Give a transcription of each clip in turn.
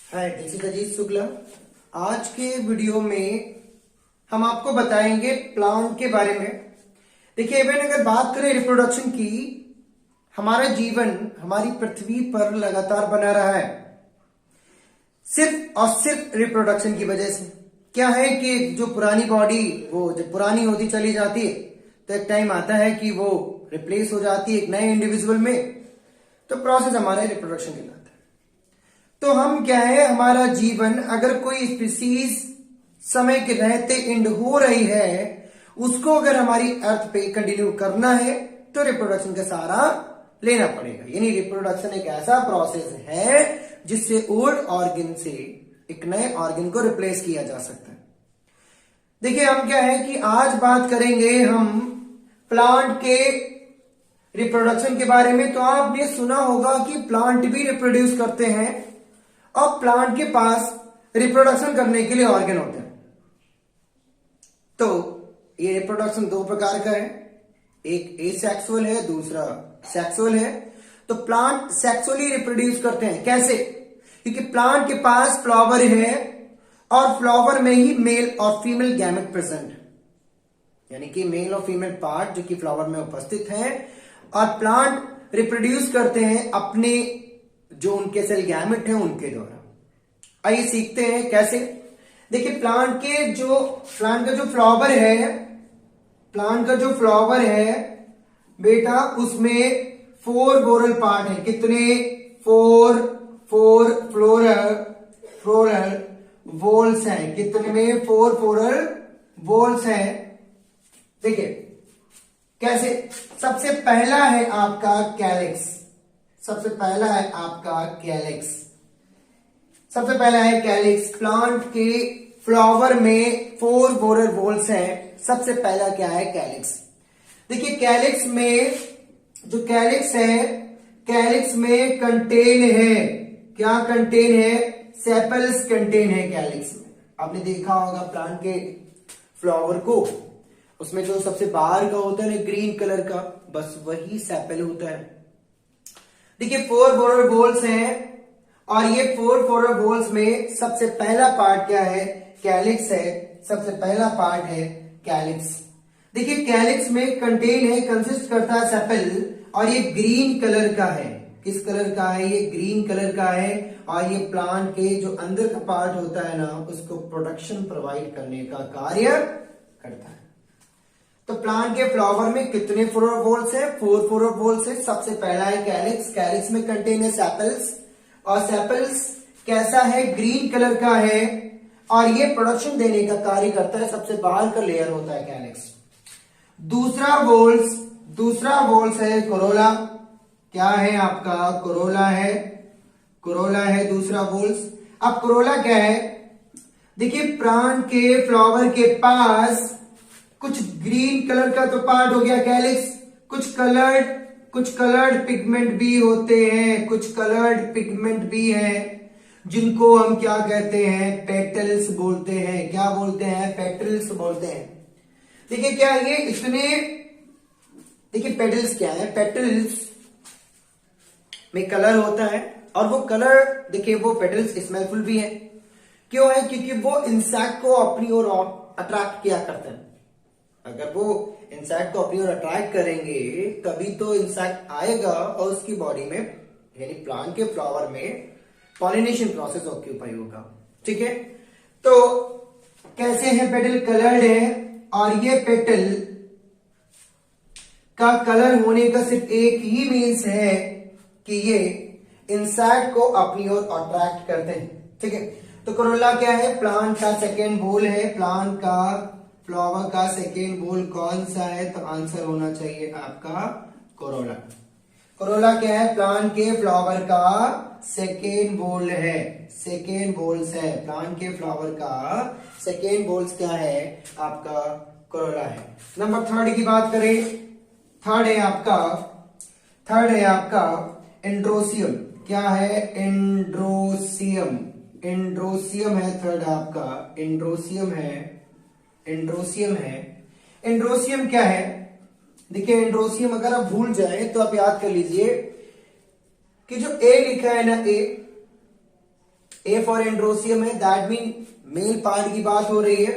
Hi, this is Ajit Shukla. आज के video में हम आपको बताएंगे प्लांट के बारे में। देखिए, इवन अगर बात करें रिप्रोडक्शन की, हमारा जीवन हमारी पृथ्वी पर लगातार बना रहा है सिर्फ और सिर्फ रिप्रोडक्शन की वजह से। क्या है कि जो पुरानी बॉडी वो जब पुरानी होती चली जाती है तो एक टाइम आता है कि वो रिप्लेस हो जाती है एक नए इंडिविजुअल में। तो प्रोसेस हमारा रिप्रोडक्शन कहलाता है। तो हम क्या है, हमारा जीवन अगर कोई स्पीसीज समय के रहते एंड हो रही है, उसको अगर हमारी अर्थ पे कंटिन्यू करना है तो रिप्रोडक्शन का सहारा लेना पड़ेगा। यानी रिप्रोडक्शन एक ऐसा प्रोसेस है जिससे ओल्ड ऑर्गन से एक नए ऑर्गन को रिप्लेस किया जा सकता है। देखिए, हम क्या है कि आज बात करेंगे हम प्लांट के रिप्रोडक्शन के बारे में। तो आपने सुना होगा कि प्लांट भी रिप्रोड्यूस करते हैं और प्लांट के पास रिप्रोडक्शन करने के लिए ऑर्गन होते हैं। तो ये रिप्रोडक्शन दो प्रकार का है, एक एसेक्सुअल है, दूसरा सेक्सुअल है। तो प्लांट सेक्सुअली रिप्रोड्यूस करते हैं। कैसे? क्योंकि प्लांट के पास फ्लावर है और फ्लावर में ही मेल और फीमेल गैमेट प्रेजेंट, यानी कि मेल और फीमेल पार्ट जो कि फ्लावर में उपस्थित हैं, और प्लांट रिप्रोड्यूस करते हैं अपने जो उनके सेल गैमेट है उनके द्वारा। आइए सीखते हैं कैसे। देखिए, प्लांट का जो फ्लावर है बेटा, उसमें 4 वोरल पार्ट है। कितने? 4 फ्लोरल वोल्स हैं। कितने में? 4 फ्लोरल वोल्स हैं। देखिए कैसे। सबसे पहला है आपका कैलिक्स। सबसे पहला है कैलिक्स। प्लांट के फ्लावर में 4 वोरल वोल्स हैं। सबसे पहला क्या है? कैलिक्स। देखिए, कैलिक्स में कंटेन है, क्या कंटेन है? सेपल्स कंटेन है कैलिक्स में। आपने देखा होगा प्लांट के फ्लावर को, उसमें जो सबसे बाहर का होता है ग्रीन कलर का, बस वही सेपल होता है। देखिए, 4 वोरल वोल्स हैं और ये 4 वोरल वोल्स में सबसे पहला पार्ट क्या है? कैलिक्स है। सबसे पहला पार्ट है कैलिक्स। देखिए, कैलिक्स में कंटेन है, कंसिस्ट करता है सेपल, और ये ग्रीन कलर का है। किस कलर का है? ये ग्रीन कलर का है। और ये प्लांट के जो अंदर का पार्ट होता है ना, उसको प्रोटेक्शन प्रोवाइड करने का कार्य करता है। तो प्लांट के फ्लावर में कितने फ्लोरल वोल्स है? 4 फ्लोरल वोल्स है। सबसे पहला है कैलिक्स। कैलिक्स में कंटेन है सेपल्स, और सेपल्स कैसा है? ग्रीन कलर का है, और ये प्रोडक्शन देने का कार्य करता है। सबसे बाहर का लेयर होता है कैलिक्स। दूसरा वोल्स है कोरोला। क्या है आपका? कोरोला है दूसरा वोल्स। अब कोरोला क्या है? देखिए, प्लांट के फ्लावर के पास कुछ ग्रीन कलर का तो पार्ट हो गया कैलिक्स, कुछ कलर्ड पिगमेंट भी होते हैं, जिनको हम क्या कहते हैं? पेटल्स बोलते हैं। क्या बोलते हैं? पेटल्स बोलते हैं। देखिए, क्या ये देखिए पेटल्स क्या है? पेटल्स में कलर होता है, और वो कलर देखिए वो पेटल्स स्मेलफुल भी है। क्यों है? क्योंकि वो इंसेक्ट को अपनी ओर अट्रैक्ट किया करते हैं। अगर वो इंसेक्ट को अपनी ओर अट्रैक्ट करेंगे तभी तो इंसेक्ट आएगा और उसकी बॉडी में, यानी प्लांट के फ्लावर में पॉलिनेशन प्रोसेस ऑक्यूपाई होगा। ठीक है। तो कैसे है? पेटल कलर्ड है, और ये पेटल का कलर होने का सिर्फ एक ही मीन्स है कि ये इंसेक्ट को अपनी ओर अट्रैक्ट करते हैं। ठीक है। तो कोरोला क्या है? प्लांट का सेकेंड बोल है। प्लांट का फ्लावर का सेकेंड बोल कौन सा है? तो आंसर होना चाहिए आपका कोरोला। कोरोला क्या है? प्लांट के फ्लावर का सेकेंड बोल है। सेकेंड बोल्स है प्लांट के फ्लावर का। सेकेंड बोल्स क्या है? आपका कोरोला है। नंबर 3 की बात करें, थर्ड है आपका एंड्रोसियम। क्या है? एंड्रोसियम है थर्ड आपका। एंड्रोसियम क्या है? देखिए, एंड्रोसियम अगर आप भूल जाए तो आप याद कर लीजिए कि जो ए लिखा है ना, ए फॉर एंड्रोसियम है, दैट मीन मेल पार्ट की बात हो रही है।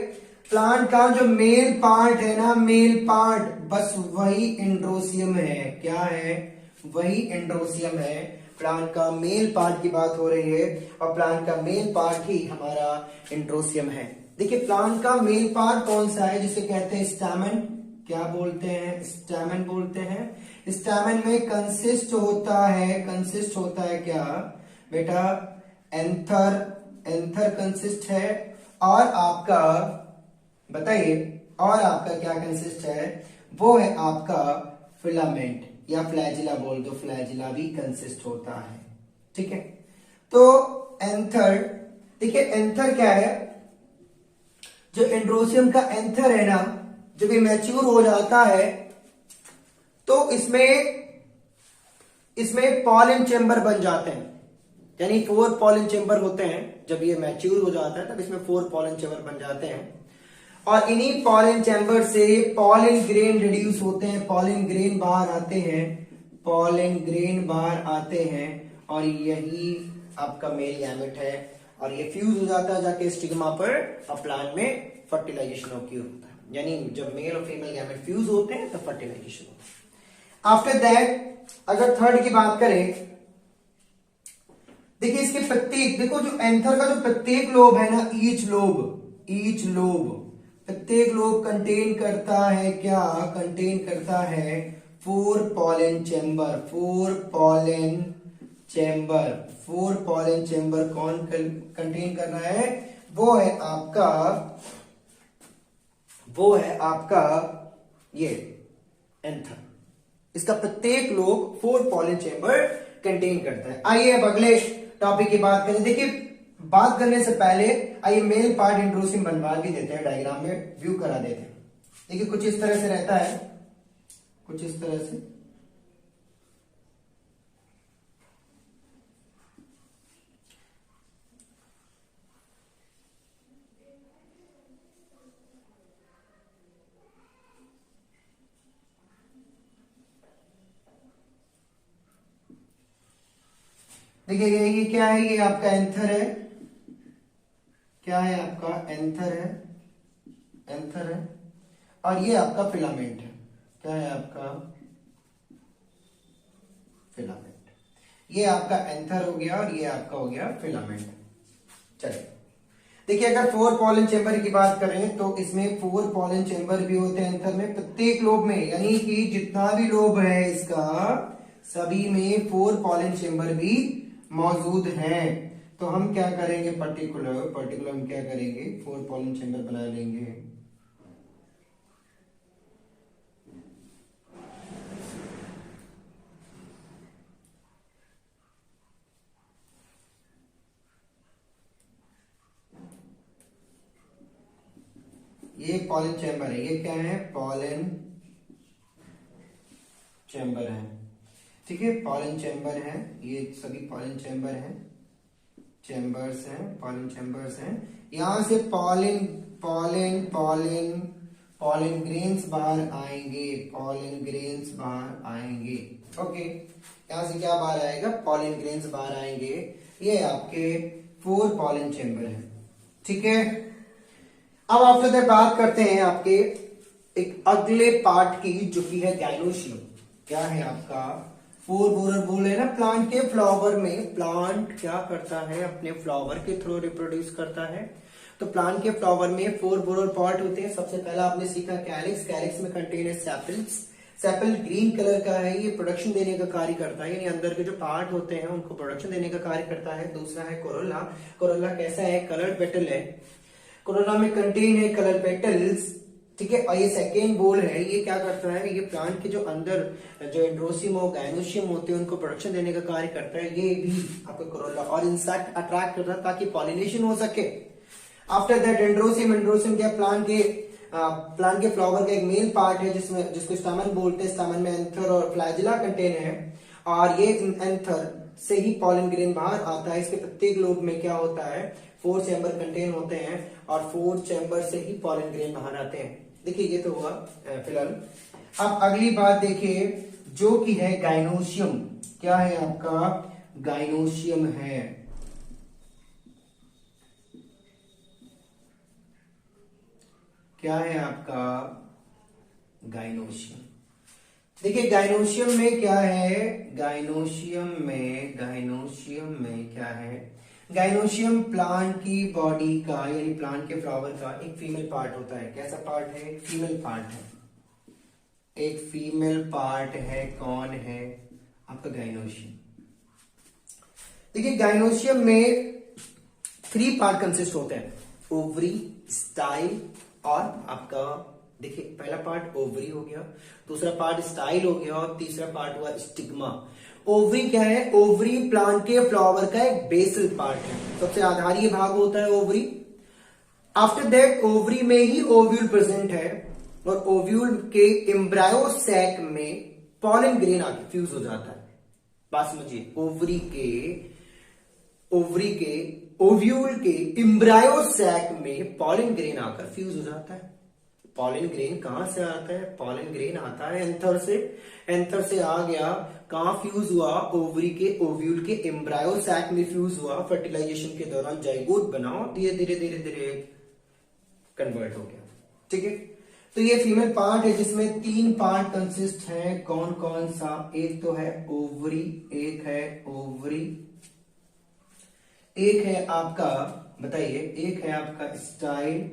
प्लांट का जो मेल पार्ट है ना, मेल पार्ट, बस वही एंड्रोसियम है। क्या है? वही एंड्रोसियम है। प्लांट का मेल पार्ट की बात हो रही है और प्लांट का मेल पार्ट ही हमारा एंड्रोसियम है। देखिए प्लांट का मेल पार्ट कौन सा है, जिसे कहते हैं स्टैमेन। क्या बोलते हैं? स्टैमेन बोलते हैं। स्टैमेन में कंसिस्ट होता है क्या बेटा? एंथर कंसिस्ट है। और आपका बताइए, और आपका क्या कंसिस्ट है? वो है आपका फिलामेंट या फ्लैजिला बोल दो, फ्लैजिला भी कंसिस्ट होता है। ठीक है, तो एंथर, देखिए एंथर क्या है? जो एंड्रोसियम का एंथर है ना, जब ये मैच्योर हो जाता है तो इसमें पॉलन चेंबर बन जाते हैं, यानी 4 पॉलन चेंबर होते हैं। जब ये मैच्योर हो जाता है तब इसमें 4 पॉलन चेंबर बन जाते हैं और इन्हीं पॉलन चेंबर से पॉलन ग्रेन रिड्यूस होते हैं, पॉलन ग्रेन बाहर आते हैं, पॉलन ग्रेन बाहर आते हैं और यही आपका मेल गैमेट है और ये फ्यूज हो जाता है जाके स्टिग्मा पर और प्लांट में फर्टिलाइजेशन ऑक्यूर होता है। यानी जब मेल और फीमेल गैमेट फ्यूज होते हैं तो फर्टिलाइजेशन होता है। आफ्टर दैट अगर थर्ड की बात करें, देखिए इसके प्रत्येक, देखो जो एंथर का जो प्रत्येक लोब है ना, ईच लोब प्रत्येक लोब कंटेन करता है क्या? कंटेन करता है 4 पॉलन चेंबर। 4 पॉलन चेंबर कौन कंटेन कर रहा है? वो है आपका ये एंथर। इसका प्रत्येक लोब 4 पॉलन चेंबर कंटेन करता है। आइए अब अगले टॉपिक की बात करें। देखिए बात करने से पहले आइए मेल पार्ट एंड्रोसियम बनवा भी देते हैं, डायग्राम में व्यू करा देते हैं। देखिए कुछ इस तरह से रहता है, कुछ इस तरह से। देखिए ये क्या है? ये आपका एंथर है। क्या है? आपका एंथर है और ये आपका फिलामेंट है। क्या है? आपका फिलामेंट। ये आपका एंथर हो गया और ये आपका हो गया फिलामेंट। चलिए देखिए अगर 4 पॉलन चेंबर की बात करें तो इसमें 4 पॉलन चेंबर भी होते हैं एंथर में, प्रत्येक लोब में, यानी कि जितना भी लोब है इसका सभी में 4 पॉलन चेंबर भी मौजूद हैं। तो हम क्या करेंगे? पर्टिकुलर हम क्या करेंगे? 4 पॉलन चेंबर बना लेंगे। ये पॉलन चेंबर है, ये क्या है? पॉलन चेंबर है। ठीक है, पॉलन चेंबर है, ये सभी पॉलन चेंबर हैं, चेंबर्स हैं, पॉलन चेंबर्स हैं। यहां से पॉलन ग्रेन्स बाहर आएंगे, पॉलन ग्रेन्स बाहर आएंगे। ओके, यहां से क्या बाहर आएगा? पॉलन ग्रेन्स बाहर आएंगे। ये आपके 4 पॉलन चेंबर हैं। ठीक है, अब आफ्टर दैट बात करते हैं आपके एक अगले पार्ट की, जो कि है गाइनोशियम। क्या है आपका? 4 बोरर बोल है ना, प्लांट के फ्लावर में प्लांट क्या करता है? अपने फ्लावर के थ्रू रिप्रोड्यूस करता है। तो प्लांट के फ्लावर में 4 बोरर पार्ट होते हैं। सबसे पहला आपने सीखा कैलिक्स। कैलिक्स में कंटेन है सेपल्स। सेपल ग्रीन कलर का है, ये प्रोडक्शन देने का कार्य करता है, यानी अंदर के जो पार्ट होते हैं उनको प्रोडक्शन देने का कार्य करता है। दूसरा है कोरोला। कोरोला कैसा है? कलर्ड पेटल है। कोरोला में कंटेन है कलर पेटल्स। ठीक है, और ये सेकेंड बोल है, ये क्या करता है? ये प्लांट के जो अंदर जो एंड्रोसियम और गाइनोशियम होते हैं उनको प्रोडक्शन देने का कार्य करता है। ये भी आपका कोरोला और इंसेक्ट अट्रैक्ट करता है ताकि पॉलिनेशन हो सके। आफ्टर दैट एंड्रोसियम क्या? प्लांट के फ्लावर का एक मेल पार्ट है जिसको स्टामेन बोलते हैं। स्टामेन में एंथर और फ्लैजिला कंटेन है और ये एंथर से ही पॉलन ग्रेन बाहर आता है। इसके प्रत्येक लोब में क्या होता है? 4 चैम्बर कंटेन होते हैं और 4 चैम्बर से ही पॉलन ग्रेन बाहर आते हैं। देखिए ये तो हुआ फिलहाल। अब अगली बात देखिए जो कि है गाइनोशियम। क्या है आपका? गाइनोशियम है। क्या है आपका गाइनोशियम। देखिए गाइनोशियम में क्या है, गाइनोशियम में क्या है, गाइनोशियम प्लांट की बॉडी का यानी प्लांट के फ्लावर का एक फीमेल पार्ट होता है। कैसा पार्ट है, एक फीमेल पार्ट है, एक फीमेल पार्ट है। कौन है, आपका गाइनोशियम। देखिए गाइनोशियम में 3 पार्ट कंसिस्ट होते हैं, ओवरी, स्टाइल और आपका, देखिए पहला पार्ट ओवरी हो गया, दूसरा पार्ट स्टाइल हो गया और तीसरा पार्ट हुआ स्टिग्मा। ओवरी क्या है, ओवरी प्लांट के फ्लावर का एक बेसल पार्ट है, सबसे आधारीय भाग होता है ओवरी। आफ्टर दैट ओवरी में ही ओव्यूल प्रेजेंट है और ओव्यूल के एम्ब्रायो सैक में पॉलन ग्रेन आके फ्यूज हो जाता है। बात समझिए, ओवरी के ओव्यूल के एम्ब्रायो सैक में पॉलन ग्रेन आकर फ्यूज हो जाता है। पॉलन ग्रेन कहां से आता है, पॉलन ग्रेन आता है एंथर से, एंथर से आ गया, कहां फ्यूज हुआ, ओवरी के ओव्यूल के एम्ब्रायो सैक में फ्यूज हुआ, फर्टिलाइजेशन के दौरान जाइगोट बनाओ, धीरे धीरे कन्वर्ट हो गया। ठीक है, तो ये फीमेल पार्ट है जिसमें 3 पार्ट कंसिस्ट है। कौन कौन सा, एक तो है ओवरी, एक है ओवरी, एक है आपका, बताइए, एक है आपका स्टाइल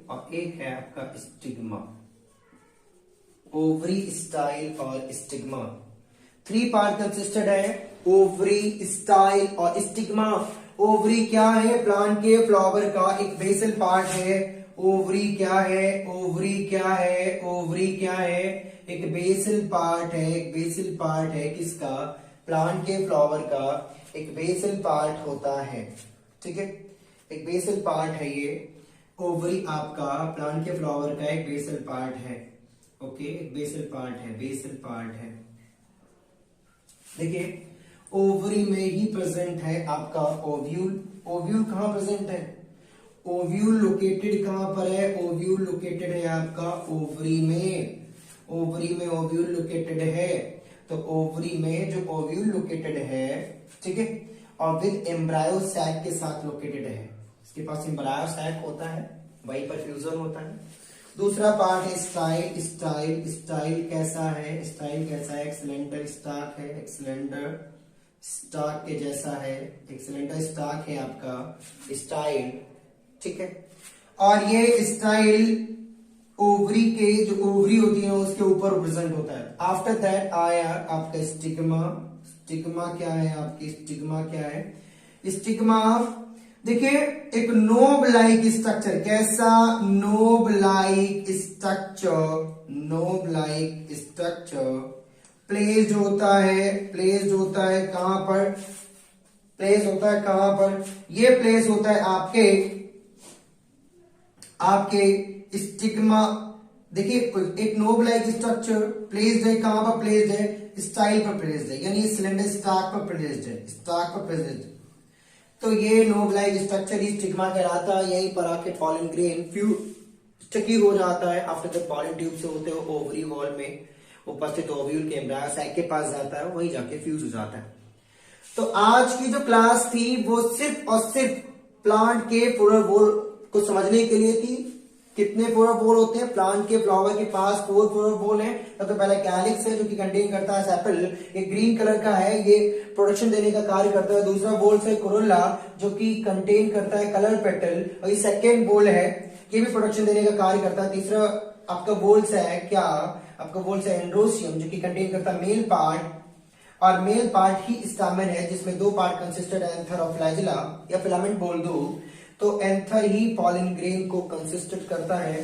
और एक है आपका स्टिग्मा। ओवरी, स्टाइल और स्टिग्मा 3 पार्ट कंसिस्टेड है, ओवरी, स्टाइल और स्टिग्मा। ओवरी क्या है, प्लांट के फ्लावर का एक बेसल पार्ट है। ओवरी क्या है, ओवरी क्या है, ओवरी क्या है, एक बेसल पार्ट है, एक बेसल पार्ट है किसका, प्लांट के फ्लावर का एक बेसल पार्ट होता है। ठीक है, एक बेसल पार्ट है ये ओवरी, आपका प्लांट के फ्लावर का एक बेसल पार्ट है। ओके, एक बेसल पार्ट है, बेसल पार्ट है। देखिए ओवरी में ही प्रेजेंट है आपका ओव्यूल। ओव्यूल कहां प्रेजेंट है, ओव्यूल लोकेटेड कहां पर है, ओव्यूल लोकेटेड है आपका ओवरी में, ओवरी में ओव्यूल लोकेटेड है। तो ओवरी में जो ओव्यूल लोकेटेड है, ठीक है, और विद एम्ब्रायो सैक के साथ लोकेटेड है, इसके पास एम्ब्रायो सैक होता है, वहीं पर फ्यूजन होता है। दूसरा पार्ट है स्टाइल। स्टाइल कैसा है, स्टाइल कैसा है, एक सिलेंडर स्टाक है, एक सिलेंडर स्टाक के जैसा है, एक सिलेंडर स्टाक है आपका स्टाइल। ठीक है, और ये स्टाइल ओवरी के जो ओवरी होती है उसके ऊपर प्रेजेंट होता है। आफ्टर दैट आया आपका स्टिग्मा। स्टिग्मा क्या है आपकी, स्टिग्मा क्या है, स्टिग्मा देखिए एक नोब लाइक स्ट्रक्चर, कैसा, knob like structure, knob like structure placed होता है, प्लेस्ड होता है कहां पर, प्लेस होता है कहां पर, ये प्लेस होता है आपके स्टिग्मा। देखिए एक नोब लाइक स्ट्रक्चर प्लेस्ड है, कहां पर प्लेस्ड है, स्टाइल पर प्लेस्ड है, यानी सिलेंडर स्टाक पर प्लेस्ड है, स्टाक पर प्लेस्ड है। तो ये नोब लाइक स्ट्रक्चर ही स्टिग्मा कहलाता है। यहीं पर आके पॉलन ग्रेन स्टिकी हो जाता है। आफ्टर द पॉलन ट्यूब से होते हुए ओवरी वॉल में उपस्थित ओव्यूल के एम्ब्रायो सैक के पास जाता है, वहीं जाके फ्यूज हो जाता है। तो आज की जो क्लास थी वो सिर्फ और सिर्फ प्लांट के फ्लोरल वॉल को समझने के लिए थी। कितने फ्लोरल वॉल होते हैं, प्लांट के फ्लावर के पास 4 फ्लोरल वॉल है। सबसे पहला कैलिक्स है जो कि कंटेन करता है सेपल, ये ग्रीन कलर का है, ये प्रोडक्शन देने का कार्य करता है। दूसरा वॉल है कोरोला जो कि कंटेन करता है कलर पेटल, और ये सेकेंड वॉल है, ये भी प्रोडक्शन देने का कार्य करता है। तीसरा आपका वॉल्स है क्या, आपका वॉल्स है एंड्रोसियम जो कि कंटेन करता है मेल पार्ट, और मेल पार्ट ही स्टामेन है जिसमें 2 पार्ट कंसिस्टेड है, एंथर और फ्लैजिला या फिलामेंट बोल दो तो एंथर ही पॉलन ग्रेन को कंसिस्टेड करता है।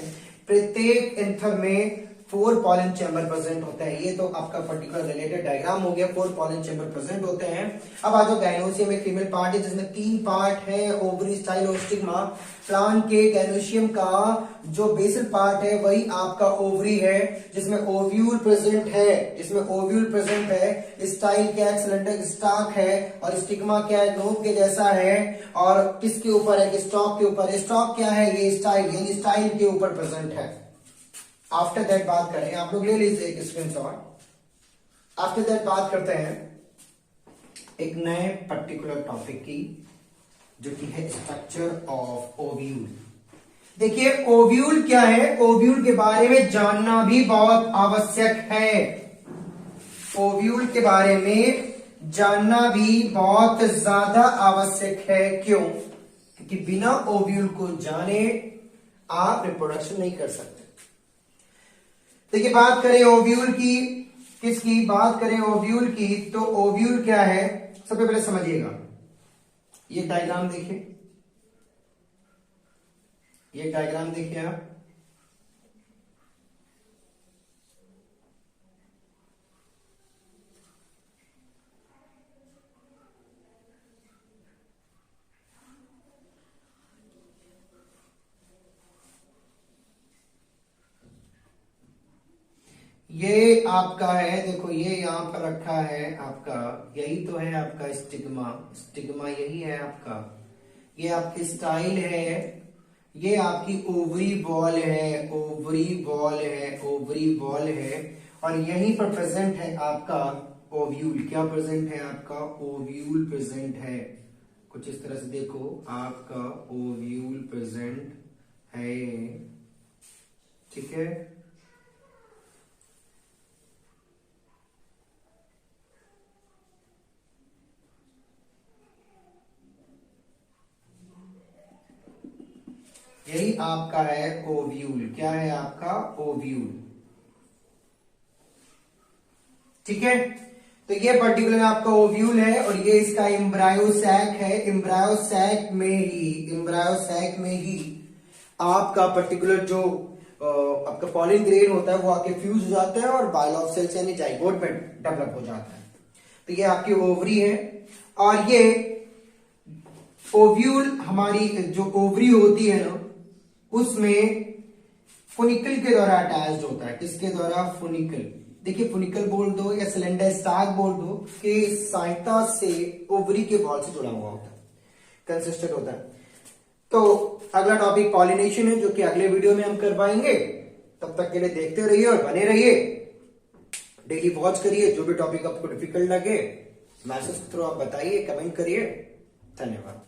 प्रत्येक एंथर में 4 पॉलन चैम्बर प्रेजेंट होता है। ये तो आपका पर्टिकुलर रिलेटेड डायग्राम हो गया, 4 पॉलन चैम्बर प्रेजेंट होते हैं। अब आ जाओ गाइनोसियम, एक फीमेल पार्ट है जिसमें 3 पार्ट है, ओवरी, स्टाइल और स्टिग्मा। प्लांट के गाइनोसियम का जो बेसल पार्ट है वही आपका ओवरी है जिसमें ओव्यूल प्रेजेंट है, जिसमें ओव्यूल प्रेजेंट है। स्टाइल क्या है, सिलेंडर स्टाक है, और स्टिग्मा क्या है, नोब के जैसा है, और किसके ऊपर है, स्टॉक के ऊपर। स्टॉक क्या है, ये स्टाइल यानी स्टाइल के ऊपर प्रेजेंट है। आफ्टर दैट बात करें, आप लोग ले लीजिए एक स्क्रीनशॉट। आफ्टर दैट बात करते हैं एक नए पर्टिकुलर टॉपिक की जो कि है स्ट्रक्चर ऑफ ओव्यूल। देखिए ओव्यूल क्या है, ओव्यूल के बारे में जानना भी बहुत आवश्यक है। ओव्यूल के बारे में जानना भी बहुत ज्यादा आवश्यक है। क्यों? क्योंकि बिना ओव्यूल को जाने आप रिप्रोडक्शन नहीं कर सकते। देखिए बात करें ओव्यूल की, किसकी बात करें ओव्यूल की, तो ओव्यूल क्या है सबसे पहले समझिएगा। ये डायग्राम देखिए, ये डायग्राम देखिए आप, ये आपका है, देखो ये यहां पर रखा है आपका, यही तो है आपका स्टिग्मा, स्टिग्मा यही है आपका, ये आपकी स्टाइल है, ये आपकी ओवरी बॉल है, ओवरी बॉल है, ओवरी बॉल है, और यहीं पर प्रेजेंट है आपका ओव्यूल। क्या प्रेजेंट है आपका? ओव्यूल प्रेजेंट है। कुछ इस तरह से देखो, आपका ओव्यूल प्रेजेंट है, ठीक है। यही आपका है ओव्यूल। क्या है आपका? ओव्यूल, ठीक है। तो ये पर्टिकुलर आपका ओव्यूल है और ये इसका एम्ब्रायोसैक है। एम्ब्रायोसैक में ही आपका पर्टिकुलर जो आपका पॉलिन ग्रेन होता है वो आके फ्यूज हो जाता है और बाइल ऑफ सेल्स यानी जाइगोट में डेवलप हो जाता है। तो ये आपकी ओवरी है और ये ओव्यूल हमारी जो ओवरी होती है ना उसमें फुनिकल के द्वारा अटैच्ड होता है। किसके द्वारा? फुनिकल। देखिए फुनिकल बोल दो या सिलेंडर स्टाक बोल दो कि सहायता से ओवरी के वॉल से जुड़ा हुआ होता है, कंसिस्टेंट होता है। तो अगला टॉपिक पॉलिनेशन है जो कि अगले वीडियो में हम करवाएंगे। तब तक के लिए देखते रहिए और बने रहिए, डेली वॉच करिए। जो भी टॉपिक आपको डिफिकल्ट लगे मैसेज के थ्रू आप बताइए, कमेंट करिए। धन्यवाद।